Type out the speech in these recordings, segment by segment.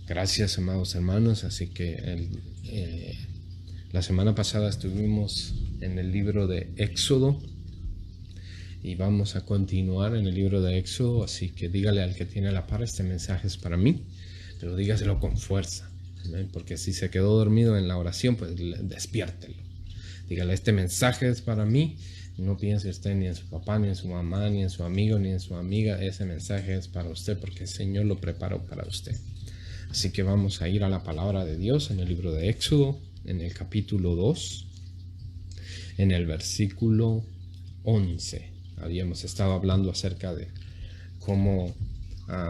Gracias, amados hermanos. Así que la semana pasada estuvimos en el libro de Éxodo y vamos a continuar en el libro de Éxodo. Así que dígale al que tiene la par, este mensaje es para mí, pero dígaselo con fuerza, ¿amén? Porque si se quedó dormido en la oración, pues despiértelo. Dígale, este mensaje es para mí. No piense usted ni en su papá, ni en su mamá, ni en su amigo, ni en su amiga. Ese mensaje es para usted porque el Señor lo preparó para usted. Así que vamos a ir a la palabra de Dios en el libro de Éxodo, en el capítulo 2, en el versículo 11. Habíamos estado hablando acerca de cómo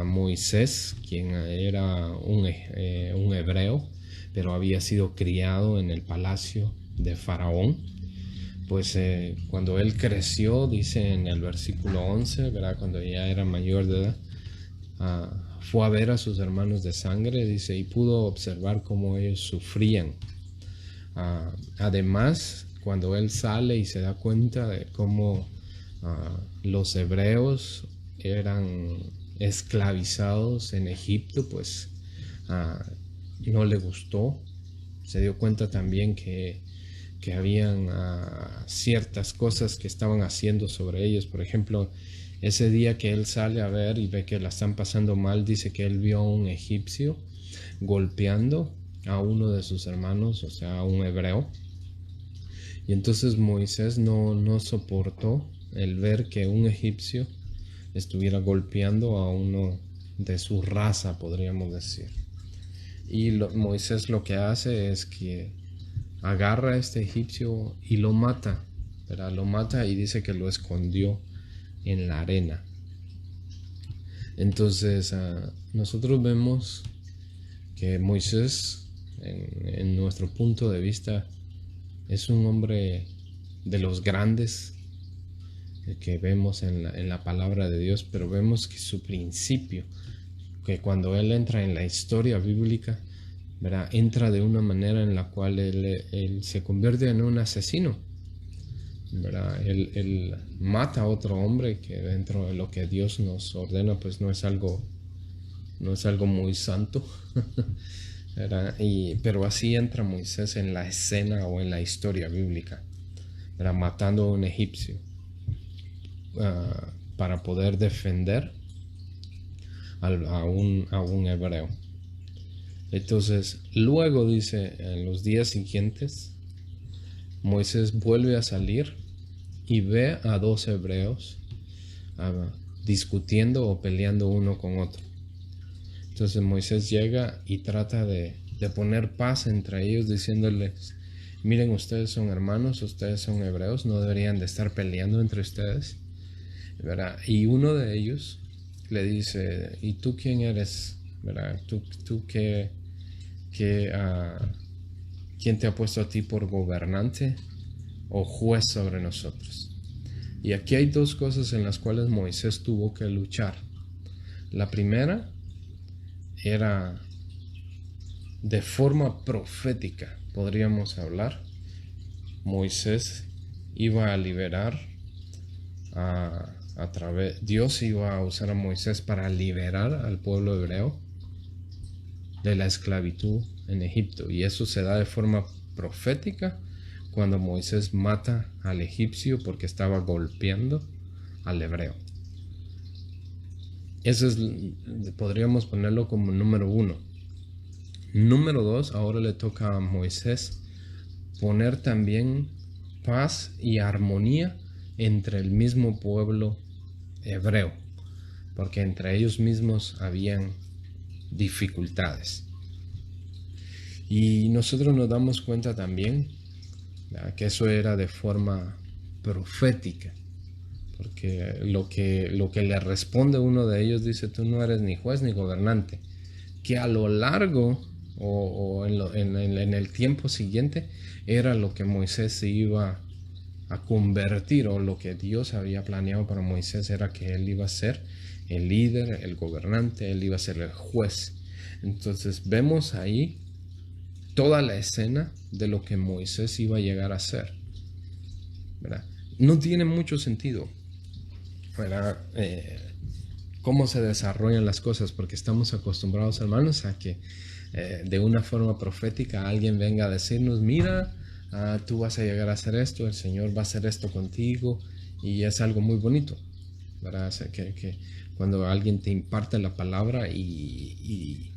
Moisés, quien era un hebreo, pero había sido criado en el palacio de Faraón, pues cuando él creció, dice en el versículo 11, ¿verdad? Cuando ya era mayor de edad, fue a ver a sus hermanos de sangre, dice, y pudo observar cómo ellos sufrían. Además, cuando él sale y se da cuenta de cómo los hebreos eran esclavizados en Egipto, pues no le gustó. Se dio cuenta también que habían ciertas cosas que estaban haciendo sobre ellos. Por ejemplo, ese día que él sale a ver y ve que la están pasando mal, dice que él vio a un egipcio golpeando a uno de sus hermanos, o sea, a un hebreo. Y entonces Moisés no soportó el ver que un egipcio estuviera golpeando a uno de su raza, podríamos decir. Y Moisés lo que hace es que agarra a este egipcio y lo mata, ¿verdad? Lo mata y dice que lo escondió en la arena. Entonces nosotros vemos que Moisés, en nuestro punto de vista, es un hombre de los grandes que vemos en la palabra de Dios, pero vemos que su principio, que cuando él entra en la historia bíblica, ¿verdad? Entra de una manera en la cual él se convierte en un asesino, ¿verdad? Él mata a otro hombre, que dentro de lo que Dios nos ordena pues no es algo muy santo. Pero así entra Moisés en la escena o en la historia bíblica, ¿verdad? Matando a un egipcio para poder defender a un hebreo. Entonces luego dice, en los días siguientes Moisés vuelve a salir y ve a dos hebreos discutiendo o peleando uno con otro. Entonces Moisés llega y trata de poner paz entre ellos, diciéndoles, miren, ustedes son hermanos, ustedes son hebreos, no deberían de estar peleando entre ustedes, ¿verdad? Y uno de ellos le dice, ¿y tú quién eres? ¿Verdad? ¿Tú qué quién te ha puesto a ti por gobernante o juez sobre nosotros? Y aquí hay dos cosas en las cuales Moisés tuvo que luchar. La primera era de forma profética, podríamos hablar. Moisés iba a liberar Dios iba a usar a Moisés para liberar al pueblo hebreo de la esclavitud en Egipto, y eso se da de forma profética cuando Moisés mata al egipcio porque estaba golpeando al hebreo. Eso podríamos ponerlo como número 1. Número 2, ahora le toca a Moisés poner también paz y armonía entre el mismo pueblo hebreo, porque entre ellos mismos habían dificultades. Y nosotros nos damos cuenta también, ¿verdad?, que eso era de forma profética, porque lo que le responde uno de ellos dice, tú no eres ni juez ni gobernante, que a lo largo o en el tiempo siguiente era lo que Moisés se iba a convertir, o lo que Dios había planeado para Moisés era que él iba a ser el líder, el gobernante, él iba a ser el juez. Entonces vemos ahí toda la escena de lo que Moisés iba a llegar a ser, ¿verdad? No tiene mucho sentido, ¿verdad? cómo se desarrollan las cosas, porque estamos acostumbrados, hermanos, a que de una forma profética alguien venga a decirnos, mira, tú vas a llegar a hacer esto, el Señor va a hacer esto contigo, y es algo muy bonito, ¿verdad? O sea, que cuando alguien te imparte la palabra y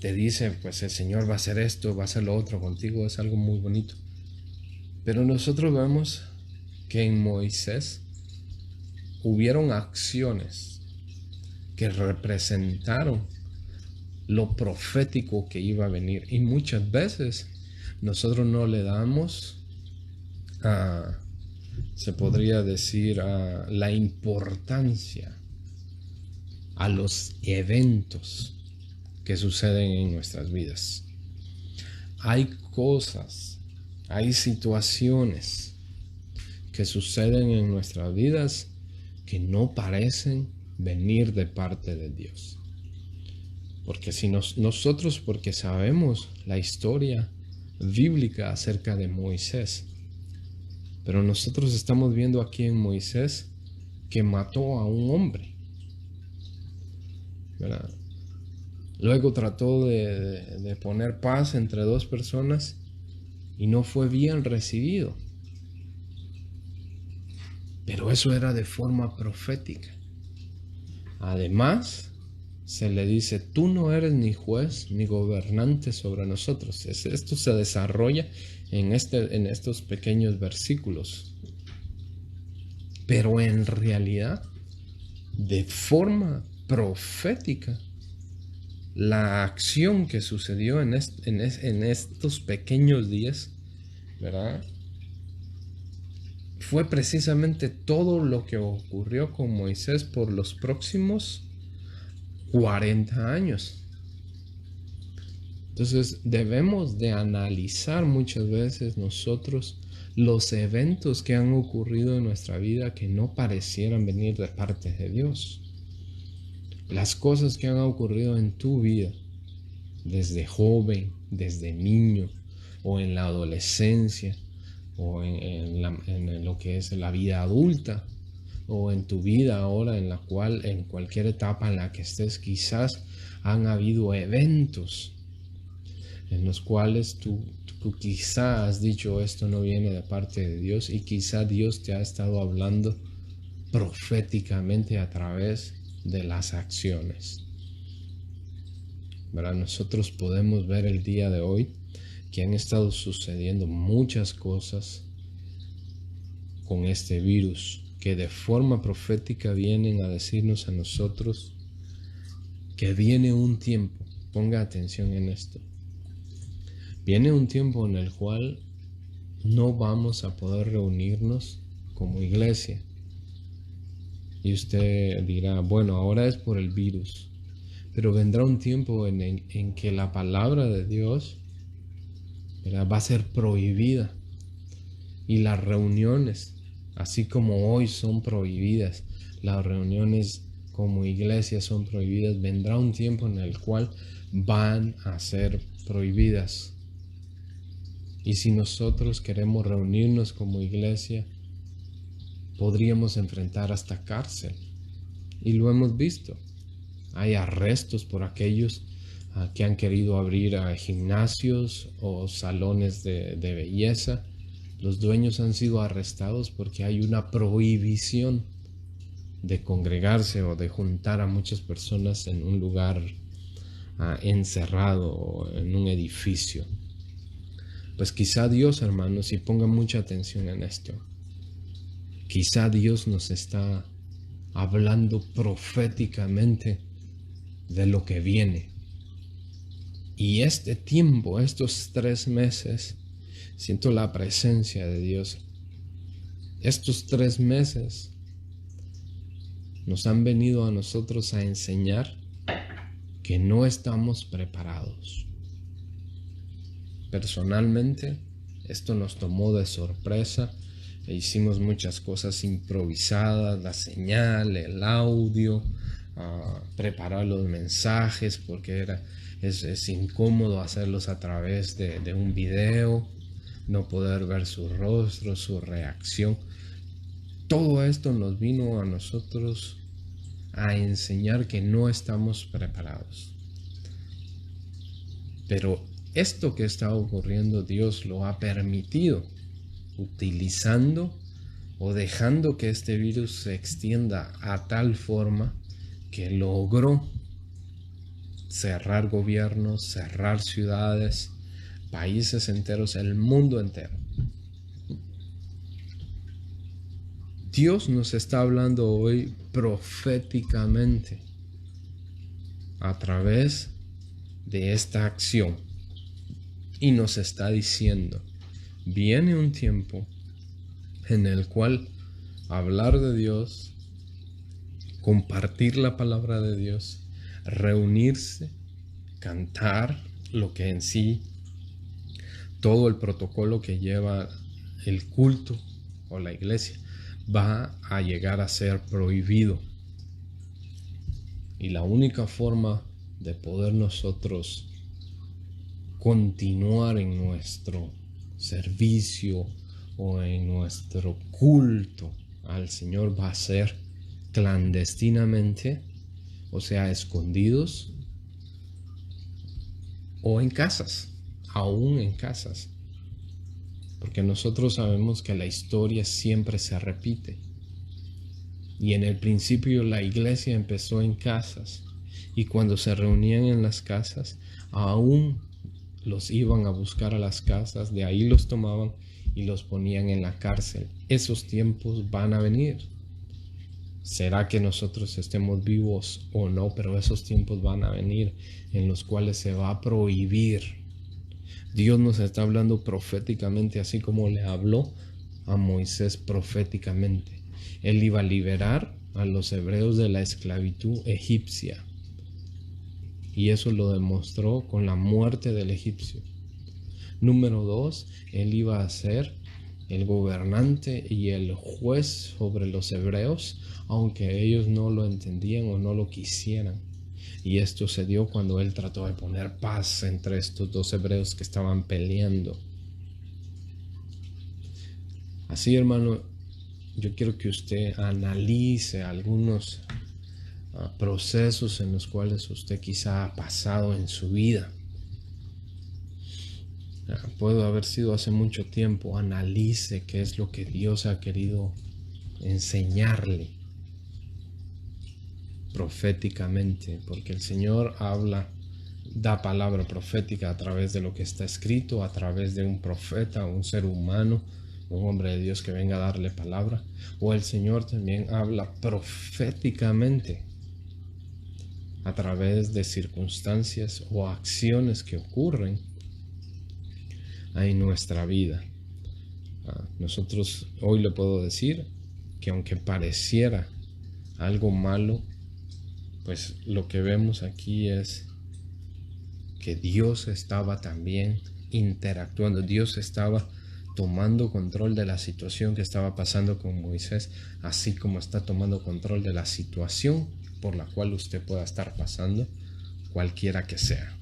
te dice, pues el Señor va a hacer esto, va a hacer lo otro contigo, es algo muy bonito. Pero nosotros vemos que en Moisés hubieron acciones que representaron lo profético que iba a venir, y muchas veces nosotros no le damos se podría decir la importancia a los eventos que suceden en nuestras vidas. Hay cosas, hay situaciones que suceden en nuestras vidas que no parecen venir de parte de Dios. Porque si nosotros, porque sabemos la historia bíblica acerca de Moisés, pero nosotros estamos viendo aquí en Moisés que mató a un hombre, ¿verdad? Luego trató de poner paz entre dos personas y no fue bien recibido. Pero eso era de forma profética. Además, se le dice, tú no eres ni juez ni gobernante sobre nosotros. Esto se desarrolla en estos pequeños versículos. Pero en realidad, de forma profética, la acción que sucedió en estos pequeños días, ¿verdad?, fue precisamente todo lo que ocurrió con Moisés por los próximos 40 años. Entonces debemos de analizar muchas veces nosotros los eventos que han ocurrido en nuestra vida que no parecieran venir de parte de Dios. Las cosas que han ocurrido en tu vida, desde joven, desde niño, o en la adolescencia, o en lo que es la vida adulta, o en tu vida ahora, en la cual, en cualquier etapa en la que estés, quizás han habido eventos en los cuales tú quizás has dicho, esto no viene de parte de Dios, y quizá Dios te ha estado hablando proféticamente a través de las acciones, ¿verdad? Nosotros podemos ver el día de hoy que han estado sucediendo muchas cosas con este virus que de forma profética vienen a decirnos a nosotros que viene un tiempo, ponga atención en esto, viene un tiempo en el cual no vamos a poder reunirnos como iglesia. Y usted dirá, bueno, ahora es por el virus, pero vendrá un tiempo en que la palabra de Dios, ¿verdad?, va a ser prohibida, y las reuniones, así como hoy son prohibidas, las reuniones como iglesia son prohibidas, vendrá un tiempo en el cual van a ser prohibidas. Y si nosotros queremos reunirnos como iglesia, podríamos enfrentar hasta cárcel. Y lo hemos visto. Hay arrestos por aquellos que han querido abrir gimnasios o salones de belleza. Los dueños han sido arrestados porque hay una prohibición de congregarse o de juntar a muchas personas en un lugar encerrado o en un edificio. Pues quizá Dios, hermanos, y pongan mucha atención en esto, quizá Dios nos está hablando proféticamente de lo que viene. Y este tiempo, estos 3 meses, siento la presencia de Dios. Estos 3 meses nos han venido a nosotros a enseñar que no estamos preparados. Personalmente, esto nos tomó de sorpresa e hicimos muchas cosas improvisadas, la señal, el audio, preparar los mensajes, porque es incómodo hacerlos a través de un video, no poder ver su rostro, su reacción. Todo esto nos vino a nosotros a enseñar que no estamos preparados. Pero esto que está ocurriendo, Dios lo ha permitido, utilizando o dejando que este virus se extienda a tal forma que logró cerrar gobiernos, cerrar ciudades, países enteros, el mundo entero. Dios nos está hablando hoy proféticamente a través de esta acción y nos está diciendo: viene un tiempo en el cual hablar de Dios, compartir la palabra de Dios, reunirse, cantar, lo que en sí, todo el protocolo que lleva el culto o la iglesia, va a llegar a ser prohibido. Y la única forma de poder nosotros continuar en nuestro servicio o en nuestro culto al Señor va a ser clandestinamente, o sea, escondidos, o en casas, aún en casas, porque nosotros sabemos que la historia siempre se repite. Y en el principio la iglesia empezó en casas, y cuando se reunían en las casas, aún los iban a buscar a las casas, de ahí los tomaban y los ponían en la cárcel. Esos tiempos van a venir. Será que nosotros estemos vivos o no, pero esos tiempos van a venir en los cuales se va a prohibir. Dios nos está hablando proféticamente, así como le habló a Moisés proféticamente. Él iba a liberar a los hebreos de la esclavitud egipcia. Y eso lo demostró con la muerte del egipcio. Número 2, él iba a ser el gobernante y el juez sobre los hebreos, aunque ellos no lo entendían o no lo quisieran. Y esto se dio cuando él trató de poner paz entre estos dos hebreos que estaban peleando. Así, hermano, yo quiero que usted analice algunos procesos en los cuales usted quizá ha pasado en su vida. Puede haber sido hace mucho tiempo. Analice qué es lo que Dios ha querido enseñarle proféticamente, porque el Señor habla, da palabra profética a través de lo que está escrito, a través de un profeta, un ser humano, un hombre de Dios que venga a darle palabra, o el Señor también habla proféticamente a través de circunstancias o acciones que ocurren en nuestra vida. Nosotros hoy le puedo decir que aunque pareciera algo malo, pues lo que vemos aquí es que Dios estaba también interactuando. Dios estaba tomando control de la situación que estaba pasando con Moisés, así como está tomando control de la situación por la cual usted pueda estar pasando, cualquiera que sea.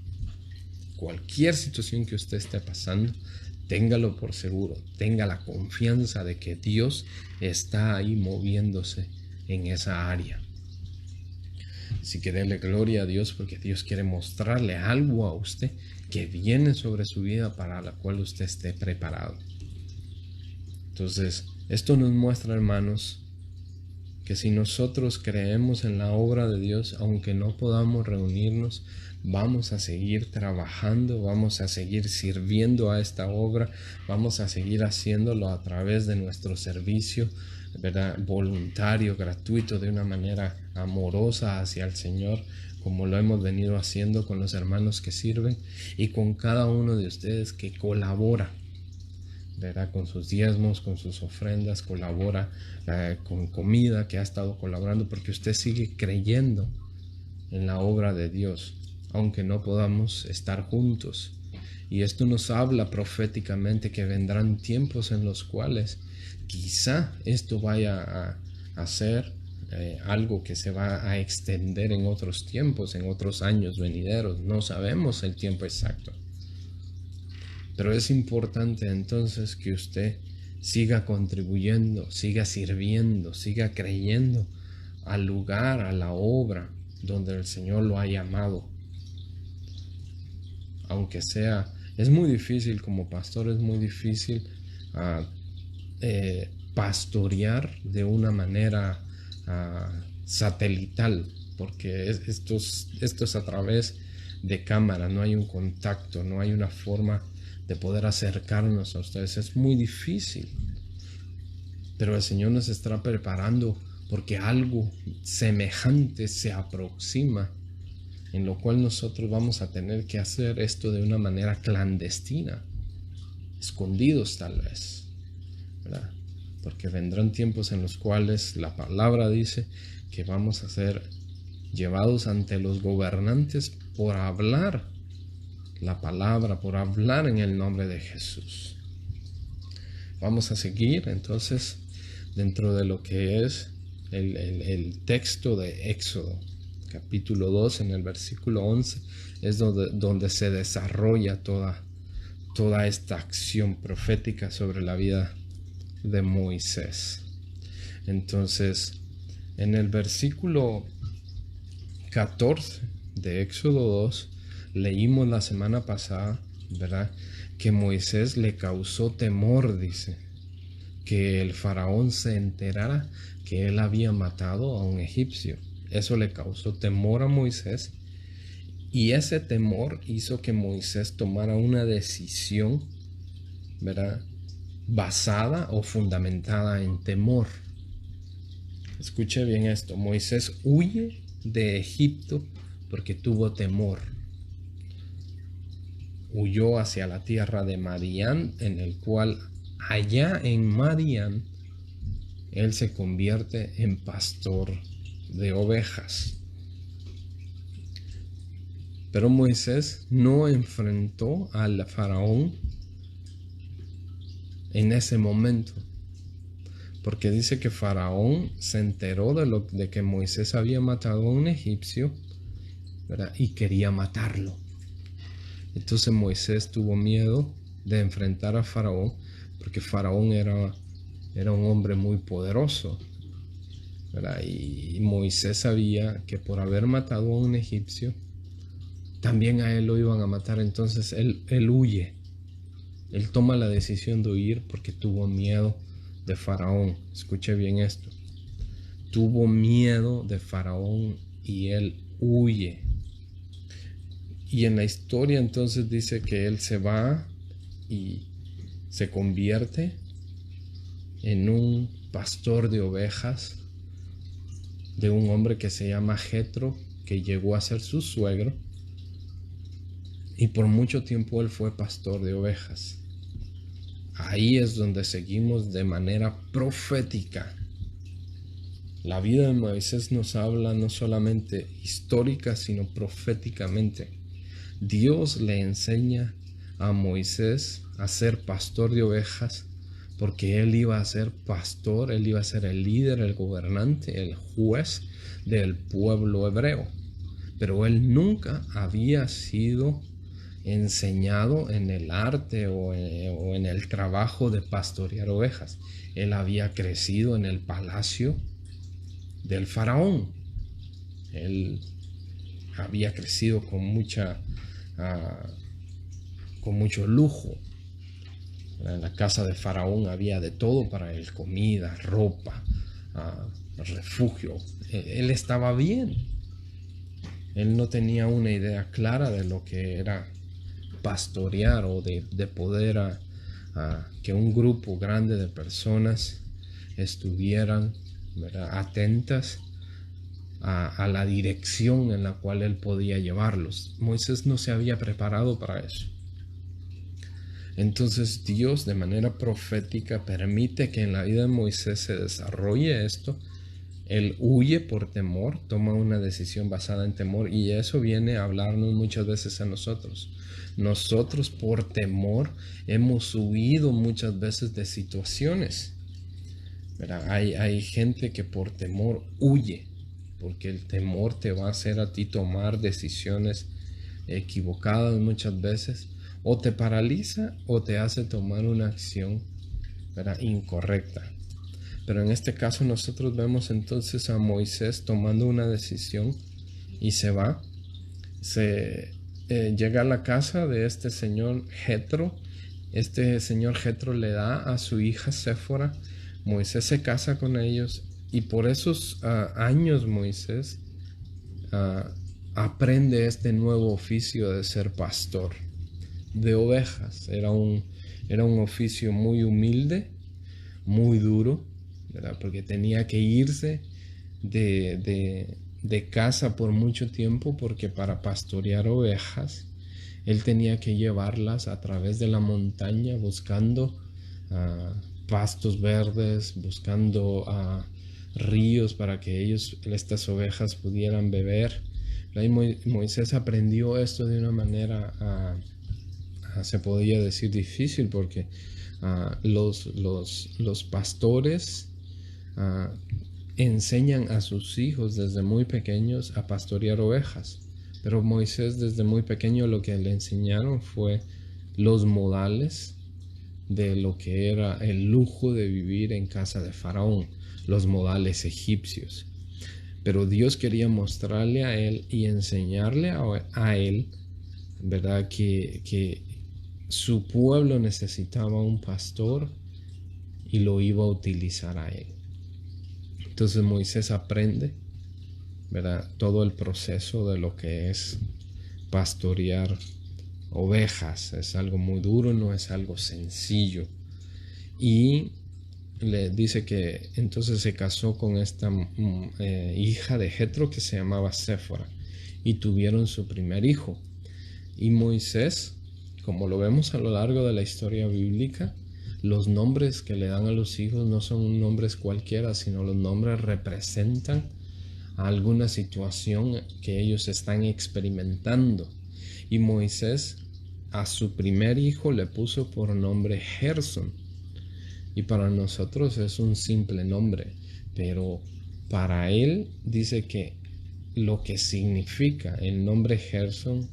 Cualquier situación que usted esté pasando, téngalo por seguro, tenga la confianza de que Dios está ahí moviéndose en esa área. Si quiere, darle gloria a Dios, porque Dios quiere mostrarle algo a usted que viene sobre su vida para la cual usted esté preparado. Entonces, esto nos muestra, hermanos, que si nosotros creemos en la obra de Dios, aunque no podamos reunirnos, vamos a seguir trabajando, vamos a seguir sirviendo a esta obra, vamos a seguir haciéndolo a través de nuestro servicio, ¿verdad?, voluntario, gratuito, de una manera amorosa hacia el Señor, como lo hemos venido haciendo con los hermanos que sirven y con cada uno de ustedes que colabora, ¿verdad?, con sus diezmos, con sus ofrendas, colabora con comida, que ha estado colaborando, porque usted sigue creyendo en la obra de Dios, aunque no podamos estar juntos. Y esto nos habla proféticamente que vendrán tiempos en los cuales quizá esto vaya a ser algo que se va a extender en otros tiempos, en otros años venideros. No sabemos el tiempo exacto. Pero es importante entonces que usted siga contribuyendo, siga sirviendo, siga creyendo al lugar, a la obra donde el Señor lo ha llamado. Aunque sea, es muy difícil como pastor, es muy difícil pastorear de una manera satelital, porque esto es a través de cámara, no hay un contacto, no hay una forma de poder acercarnos a ustedes, es muy difícil. Pero el Señor nos está preparando porque algo semejante se aproxima, en lo cual nosotros vamos a tener que hacer esto de una manera clandestina, escondidos tal vez, ¿verdad? Porque vendrán tiempos en los cuales la palabra dice que vamos a ser llevados ante los gobernantes por hablar la palabra, por hablar en el nombre de Jesús. Vamos a seguir entonces dentro de lo que es el texto de Éxodo, capítulo 2, en el versículo 11, es donde se desarrolla toda esta acción profética sobre la vida de Moisés. Entonces, en el versículo 14 de Éxodo 2, leímos la semana pasada, ¿verdad?, que Moisés le causó temor, dice, que el faraón se enterara que él había matado a un egipcio. Eso le causó temor a Moisés, y ese temor hizo que Moisés tomara una decisión, ¿verdad?, basada o fundamentada en temor. Escuche bien esto: Moisés huye de Egipto porque tuvo temor. Huyó hacia la tierra de Madián, en el cual allá en Madián él se convierte en pastor de ovejas. Pero Moisés no enfrentó al faraón en ese momento, porque dice que Faraón se enteró de que Moisés había matado a un egipcio, ¿verdad?, y quería matarlo. Entonces Moisés tuvo miedo de enfrentar a Faraón, porque Faraón era un hombre muy poderoso, ¿verdad? Y Moisés sabía que por haber matado a un egipcio, también a él lo iban a matar. Entonces él huye. Él toma la decisión de huir porque tuvo miedo de Faraón. Escuche bien esto: tuvo miedo de Faraón y él huye. Y en la historia entonces dice que él se va y se convierte en un pastor de ovejas de un hombre que se llama Jetro, que llegó a ser su suegro, y por mucho tiempo él fue pastor de ovejas. Ahí es donde seguimos de manera profética. La vida de Moisés nos habla no solamente histórica, sino proféticamente. Dios le enseña a Moisés a ser pastor de ovejas, porque él iba a ser pastor, él iba a ser el líder, el gobernante, el juez del pueblo hebreo. Pero él nunca había sido enseñado en el arte o en el trabajo de pastorear ovejas. Él había crecido en el palacio del faraón. Él había crecido con mucho lujo. En la casa de faraón había de todo para él: comida, ropa, refugio. Él estaba bien. Él no tenía una idea clara de lo que era pastorear o de poder que un grupo grande de personas estuvieran, ¿verdad?, atentas a la dirección en la cual él podía llevarlos. Moisés no se había preparado para eso. Entonces Dios, de manera profética, permite que en la vida de Moisés se desarrolle esto. Él huye por temor, toma una decisión basada en temor, y eso viene a hablarnos muchas veces a nosotros. Nosotros por temor hemos huido muchas veces de situaciones, ¿verdad? Hay gente que por temor huye, porque el temor te va a hacer a ti tomar decisiones equivocadas muchas veces, o te paraliza o te hace tomar una acción, ¿verdad?, incorrecta. Pero en este caso nosotros vemos entonces a Moisés tomando una decisión y se va. Llega a la casa de este señor Jetro. Este señor Jetro le da a su hija Séfora. Moisés se casa con ellos y por esos años Moisés aprende este nuevo oficio de ser pastor de ovejas. Era un oficio muy humilde, muy duro, ¿verdad? Porque tenía que irse de casa por mucho tiempo, porque para pastorear ovejas él tenía que llevarlas a través de la montaña buscando pastos verdes, buscando ríos para que estas ovejas pudieran beber. Y Moisés aprendió esto de una manera, se podría decir, difícil, porque los pastores enseñan a sus hijos desde muy pequeños a pastorear ovejas. Pero Moisés desde muy pequeño lo que le enseñaron fue los modales de lo que era el lujo de vivir en casa de Faraón, los modales egipcios. Pero Dios quería mostrarle a él y enseñarle a él, ¿verdad? Que su pueblo necesitaba un pastor y lo iba a utilizar a él. Entonces Moisés aprende, ¿verdad?, todo el proceso de lo que es pastorear ovejas. Es algo muy duro, no es algo sencillo. Y le dice que entonces se casó con esta hija de Jetro que se llamaba Séfora y tuvieron su primer hijo. Y Moisés, como lo vemos a lo largo de la historia bíblica, los nombres que le dan a los hijos no son nombres cualquiera, sino los nombres representan alguna situación que ellos están experimentando. Y Moisés a su primer hijo le puso por nombre Gersón. Y para nosotros es un simple nombre, pero para él dice que lo que significa el nombre Gersón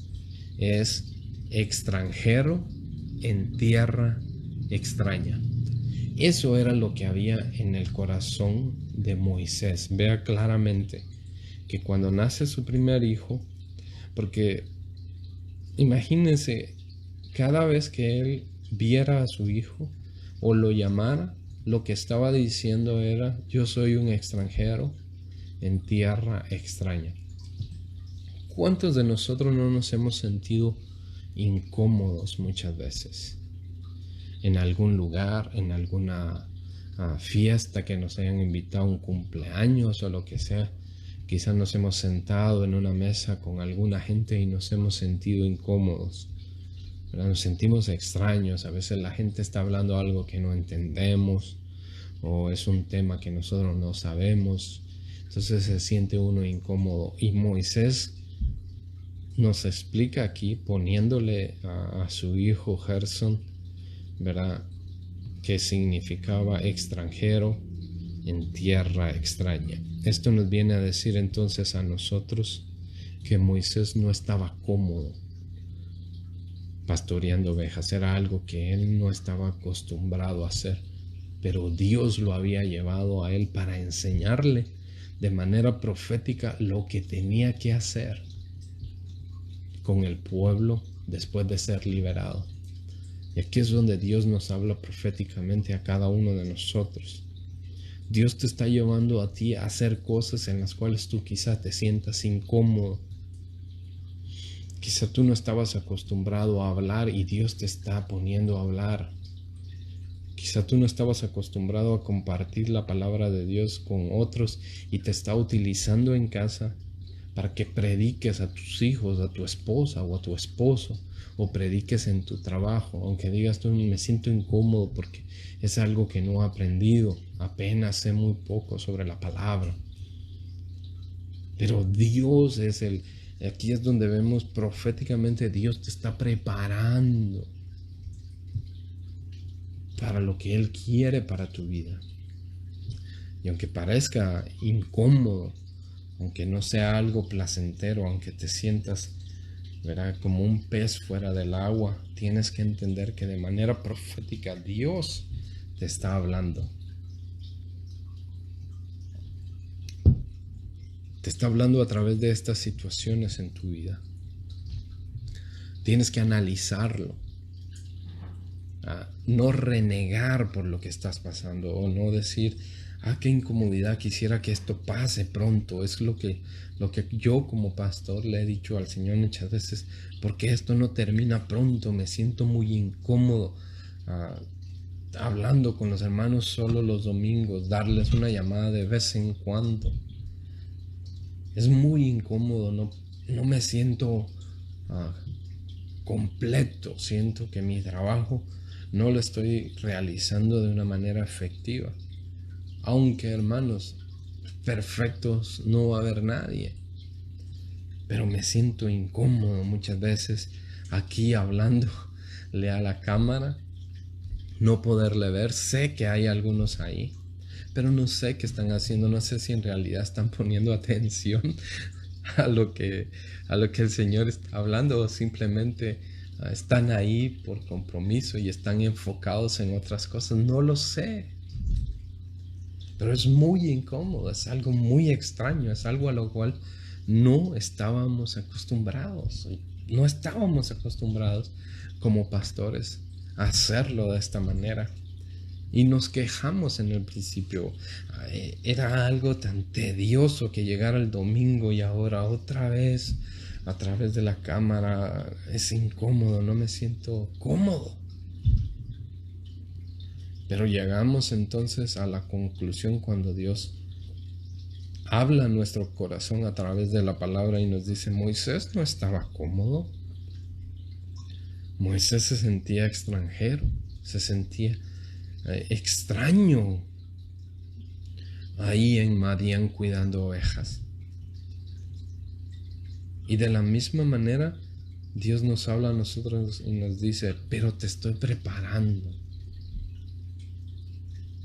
es extranjero en tierra extraña. Eso era lo que había en el corazón de Moisés. Vea claramente que cuando nace su primer hijo, porque imagínense, cada vez que él viera a su hijo o lo llamara, lo que estaba diciendo era: yo soy un extranjero en tierra extraña. ¿Cuántos de nosotros no nos hemos sentido incómodos muchas veces en algún lugar, en alguna fiesta que nos hayan invitado a un cumpleaños o lo que sea? Quizás nos hemos sentado en una mesa con alguna gente y nos hemos sentido incómodos, ¿verdad? Nos sentimos extraños. A veces la gente está hablando algo que no entendemos o es un tema que nosotros no sabemos, entonces se siente uno incómodo. Y Moisés nos explica aquí, poniéndole a su hijo Gersón, ¿verdad?, que significaba extranjero en tierra extraña. Esto nos viene a decir entonces a nosotros que Moisés no estaba cómodo pastoreando ovejas. Era algo que él no estaba acostumbrado a hacer, pero Dios lo había llevado a él para enseñarle de manera profética lo que tenía que hacer con el pueblo después de ser liberado. Y aquí es donde Dios nos habla proféticamente a cada uno de nosotros. Dios te está llevando a ti a hacer cosas en las cuales tú quizás te sientas incómodo. Quizá tú no estabas acostumbrado a hablar y Dios te está poniendo a hablar. Quizá tú no estabas acostumbrado a compartir la palabra de Dios con otros y te está utilizando en casa para que prediques a tus hijos, a tu esposa o a tu esposo, o prediques en tu trabajo, aunque digas tú: me siento incómodo porque es algo que no he aprendido, apenas sé muy poco sobre la palabra. Pero Dios aquí es donde vemos proféticamente, Dios te está preparando para lo que Él quiere para tu vida. Y aunque parezca incómodo, aunque no sea algo placentero, aunque te sientas, ¿verdad?, como un pez fuera del agua, tienes que entender que de manera profética Dios te está hablando. Te está hablando a través de estas situaciones en tu vida. Tienes que analizarlo. No renegar por lo que estás pasando o no decir, qué incomodidad, quisiera que esto pase pronto. Es lo que yo como pastor le he dicho al Señor muchas veces, porque esto no termina pronto, me siento muy incómodo hablando con los hermanos solo los domingos, darles una llamada de vez en cuando. Es muy incómodo, no me siento completo, siento que mi trabajo no lo estoy realizando de una manera efectiva. Aunque, hermanos, perfectos no va a haber nadie, pero me siento incómodo muchas veces aquí hablándole a la cámara, no poderle ver. Sé que hay algunos ahí, pero no sé qué están haciendo, no sé si en realidad están poniendo atención a lo que el Señor está hablando o simplemente están ahí por compromiso y están enfocados en otras cosas. No lo sé, pero es muy incómodo, es algo muy extraño, es algo a lo cual no estábamos acostumbrados como pastores a hacerlo de esta manera. Y nos quejamos en el principio. Era algo tan tedioso que llegara el domingo y ahora otra vez a través de la cámara es incómodo, no me siento cómodo. Pero llegamos entonces a la conclusión cuando Dios habla a nuestro corazón a través de la palabra y nos dice, Moisés no estaba cómodo. Moisés se sentía extranjero, se sentía extraño ahí en Madián cuidando ovejas. Y de la misma manera Dios nos habla a nosotros y nos dice, pero te estoy preparando.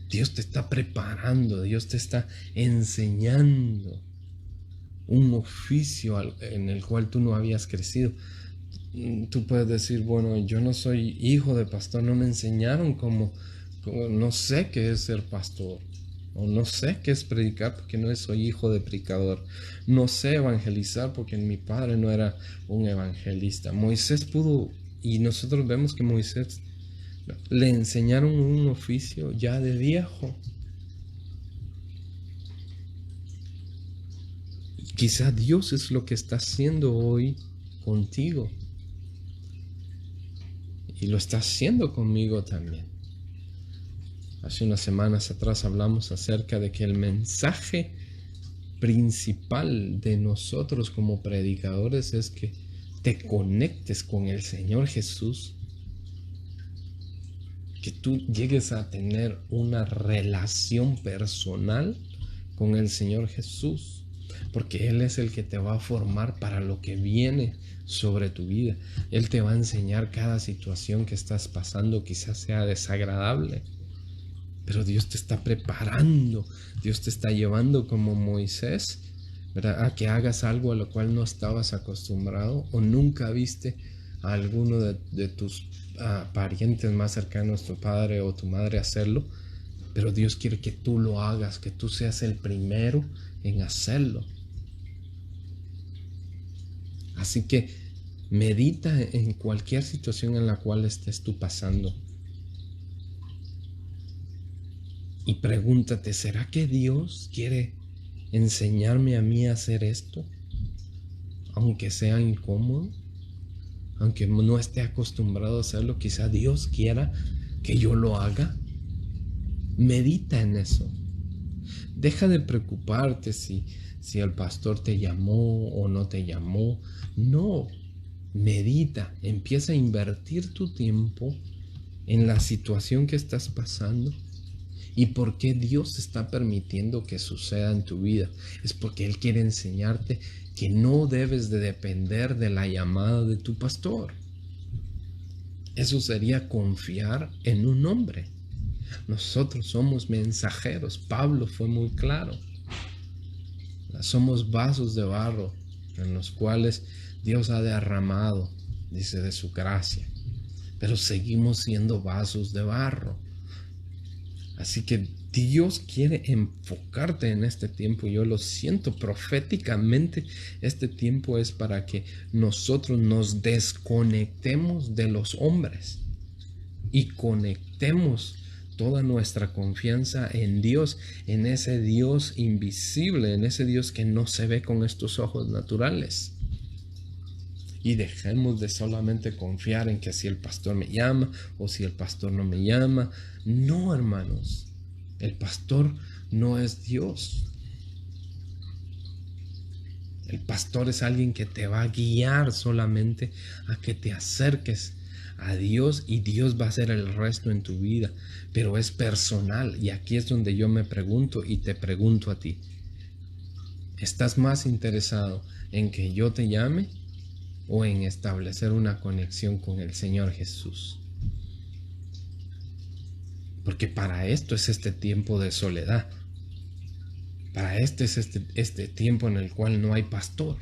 Dios te está preparando, Dios te está enseñando un oficio en el cual tú no habías crecido. Tú puedes decir, bueno, yo no soy hijo de pastor, no me enseñaron cómo no sé qué es ser pastor, o no sé qué es predicar porque no soy hijo de predicador, no sé evangelizar porque mi padre no era un evangelista. Moisés pudo, y nosotros vemos que Moisés le enseñaron un oficio ya de viejo. Quizá Dios es lo que está haciendo hoy contigo. Y lo está haciendo conmigo también. Hace unas semanas atrás hablamos acerca de que el mensaje principal de nosotros como predicadores es que te conectes con el Señor Jesús, que tú llegues a tener una relación personal con el Señor Jesús, porque Él es el que te va a formar para lo que viene sobre tu vida. Él te va a enseñar cada situación que estás pasando, quizás sea desagradable, pero Dios te está preparando, Dios te está llevando como Moisés, ¿verdad?, a que hagas algo a lo cual no estabas acostumbrado o nunca viste a alguno de tus parientes más cercanos, tu padre o tu madre, hacerlo, pero Dios quiere que tú lo hagas, que tú seas el primero en hacerlo. Así que medita en cualquier situación en la cual estés tú pasando y pregúntate, ¿será que Dios quiere enseñarme a mí a hacer esto? Aunque sea incómodo, aunque no esté acostumbrado a hacerlo, quizá Dios quiera que yo lo haga. Medita en eso. Deja de preocuparte si el pastor te llamó o no te llamó. No, medita, empieza a invertir tu tiempo en la situación que estás pasando y por qué Dios está permitiendo que suceda en tu vida. Es porque Él quiere enseñarte que no debes de depender de la llamada de tu pastor. Eso sería confiar en un hombre. Nosotros somos mensajeros. Pablo fue muy claro. Somos vasos de barro en los cuales Dios ha derramado, dice, de su gracia. Pero seguimos siendo vasos de barro. Así que Dios quiere enfocarte en este tiempo. Yo lo siento proféticamente. Este tiempo es para que nosotros nos desconectemos de los hombres y conectemos toda nuestra confianza en Dios, en ese Dios invisible, en ese Dios que no se ve con estos ojos naturales. Y dejemos de solamente confiar en que si el pastor me llama o si el pastor no me llama. No, hermanos, el pastor no es Dios. El pastor es alguien que te va a guiar solamente a que te acerques a Dios, y Dios va a hacer el resto en tu vida, pero es personal. Y aquí es donde yo me pregunto y te pregunto a ti: ¿estás más interesado en que yo te llame o en establecer una conexión con el Señor Jesús? Porque para esto es este tiempo de soledad. Para esto es este tiempo en el cual no hay pastor.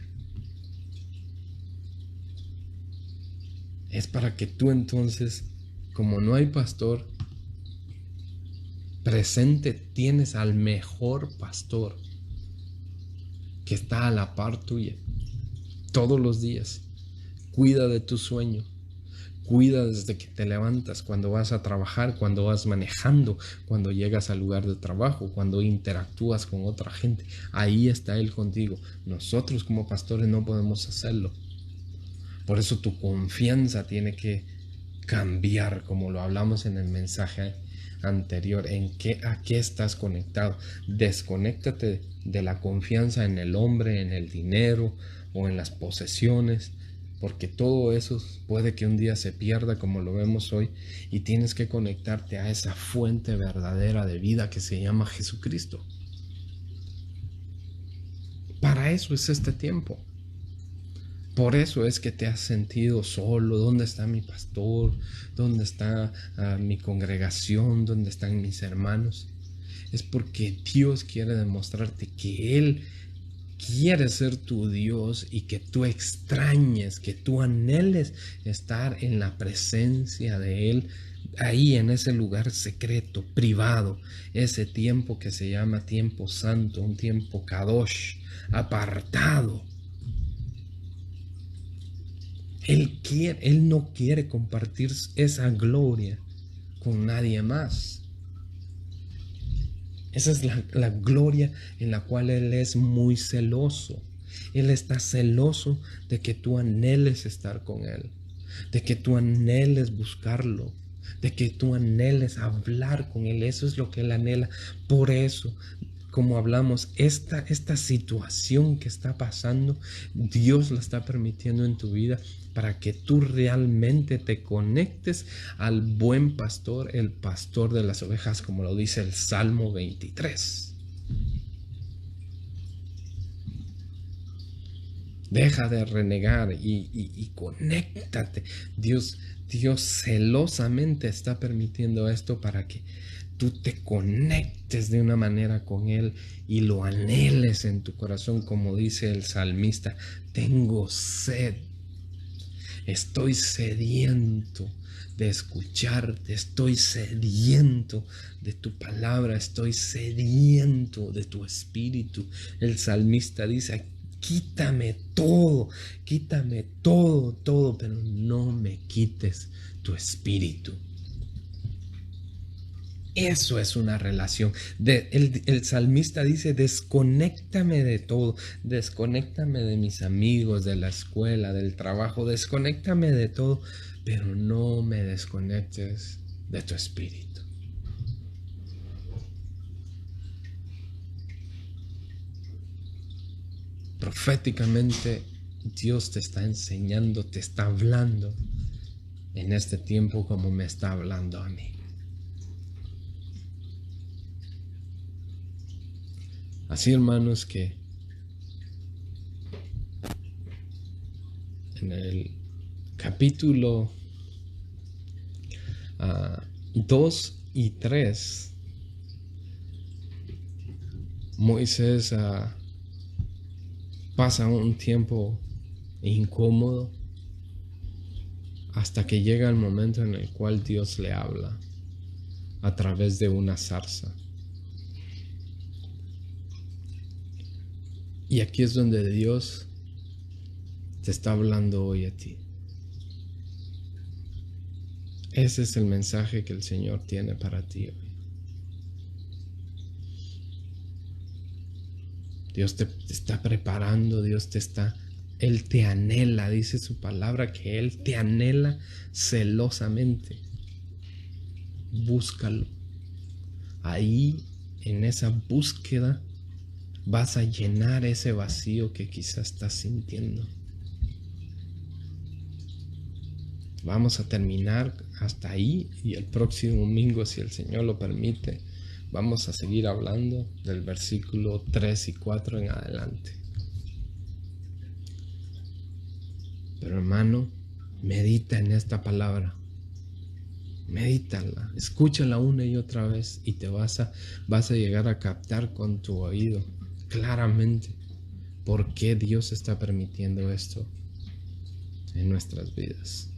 Es para que tú entonces, como no hay pastor presente, tienes al mejor pastor que está a la par tuya todos los días. Cuida de tu sueño. Cuida desde que te levantas, cuando vas a trabajar, cuando vas manejando, cuando llegas al lugar de trabajo, cuando interactúas con otra gente. Ahí está Él contigo. Nosotros como pastores no podemos hacerlo. Por eso tu confianza tiene que cambiar, como lo hablamos en el mensaje anterior, a qué estás conectado. Desconéctate de la confianza en el hombre, en el dinero o en las posesiones, porque todo eso puede que un día se pierda, como lo vemos hoy, y tienes que conectarte a esa fuente verdadera de vida que se llama Jesucristo. Para eso es este tiempo. Por eso es que te has sentido solo. ¿Dónde está mi pastor? ¿Dónde está mi congregación? ¿Dónde están mis hermanos? Es porque Dios quiere demostrarte que Él quiere ser tu Dios y que tú extrañes, que tú anheles estar en la presencia de Él, ahí en ese lugar secreto, privado, ese tiempo que se llama tiempo santo, un tiempo kadosh, apartado. Él no quiere compartir esa gloria con nadie más. Esa es la gloria en la cual Él es muy celoso. Él está celoso de que tú anheles estar con Él, de que tú anheles buscarlo, de que tú anheles hablar con Él. Eso es lo que Él anhela. Por eso, como hablamos, esta situación que está pasando, Dios la está permitiendo en tu vida para que tú realmente te conectes al buen pastor, el pastor de las ovejas, como lo dice el Salmo 23. Deja de renegar y conéctate. Dios celosamente está permitiendo esto para que tú te conectes de una manera con Él y lo anheles en tu corazón, como dice el salmista: tengo sed, estoy sediento de escucharte, estoy sediento de tu palabra, estoy sediento de tu espíritu. El salmista dice: quítame todo, todo, pero no me quites tu espíritu. Eso es una relación. El salmista dice: desconéctame de todo, desconéctame de mis amigos, de la escuela, del trabajo, desconéctame de todo, pero no me desconectes de tu espíritu. Proféticamente, Dios te está enseñando, te está hablando en este tiempo como me está hablando a mí. Así, hermanos, que en el capítulo 2 y 3, Moisés pasa un tiempo incómodo hasta que llega el momento en el cual Dios le habla a través de una zarza. Y aquí es donde Dios te está hablando hoy a ti. Ese es el mensaje que el Señor tiene para ti hoy. Dios te está preparando, Él te anhela, dice su palabra que Él te anhela celosamente. Búscalo. Ahí, en esa búsqueda, vas a llenar ese vacío que quizás estás sintiendo. Vamos a terminar hasta ahí y el próximo domingo, si el Señor lo permite, vamos a seguir hablando del versículo 3 y 4 en adelante. Pero hermano, medita en esta palabra. Medítala, escúchala una y otra vez y te vas a llegar a captar con tu oído claramente por qué Dios está permitiendo esto en nuestras vidas.